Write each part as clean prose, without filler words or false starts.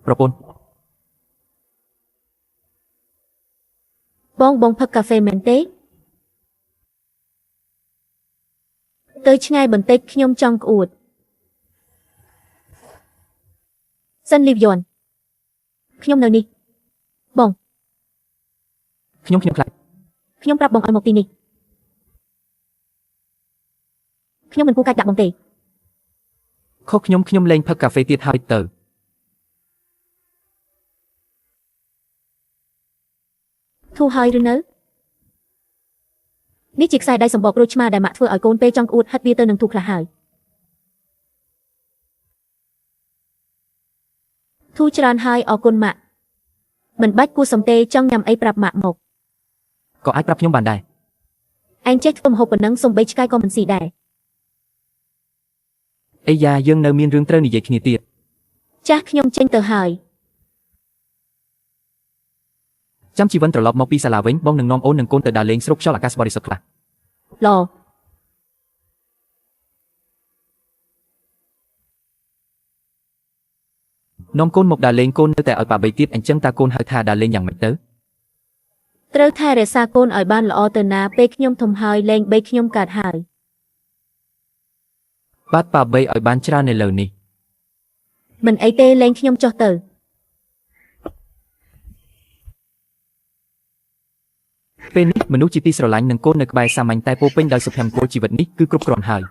ប្រពន្ធ បងផឹកកាហ្វេមែនទេទៅឆ្ងាយបន្តិចខ្ញុំចង់ក្អួតសិនលីវយ៉នខ្ញុំនៅនេះបង ខ្ញុំខ្លាច ខ្ញុំប្រាប់បងឲ្យមកទីនេះខ្ញុំមិនគួរកាច់ដាក់បងទេ ខុសខ្ញុំលែងផឹកកាហ្វេទៀតហើយទៅ ធូរហើយឬនៅនេះជាខ្សែដៃសម្បកក្រូចឆ្មាដែលម៉ាក់ធ្វើឲ្យកូនពេលចង់ក្អួតហិតវាទៅនឹងធូរខ្លះហើយធូរច្រើនហើយអរគុណម៉ាក់មិនបាច់គួរសំទេចង់ញ៉ាំអីប្រាប់ម៉ាក់មក ក៏អាចប្រាប់ខ្ញុំបានដែរ ឯងចេះធ្វើម្ហូបប៉ុណ្ណឹងសំបីឆ្កែក៏មិនស៊ីដែរ អីយ៉ាយើងនៅមានរឿងត្រូវនិយាយគ្នាទៀត ចាស់ខ្ញុំចេញទៅហើយ ចាំជីវិនត្រឡប់មកពីសាលាវិញបងនឹងនាំអូននិងកូនទៅដើរលេងស្រូបខ្យល់អាកាសបរិសុទ្ធខ្លះ ឡនាំកូនមកដើរលេងកូននៅតែឲ្យប៉ាបីទៀតអញ្ចឹងតើកូនហៅថាដើរលេងយ៉ាងម៉េចទៅ ត្រូវថែរក្សាកូនឲ្យបានល្អទៅណាពេលខ្ញុំធំហើយលែងបីខ្ញុំកើតហើយ បាទប៉ាបីឲ្យបានច្រើននៅលើនេះ មិនអីទេលែងខ្ញុំចុះទៅ ពេលនេះមនុស្សជាទីស្រឡាញ់នឹងកូននៅក្បែរសាមញ្ញតែពោពេញដោយសុភមង្គលជីវិតនេះគឺគ្រប់គ្រាន់ហើយ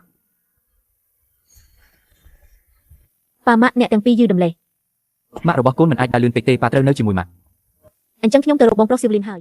ប៉ាម៉ាក់អ្នកទាំងពីរយឺដំលេ ម៉ាក់របស់កូនមិនអាចដើរលឿនពេកទេប៉ាត្រូវនៅជាមួយម៉ាក់ អញ្ចឹងខ្ញុំទៅរកបងប្រុសស៊ីវលីនហើយ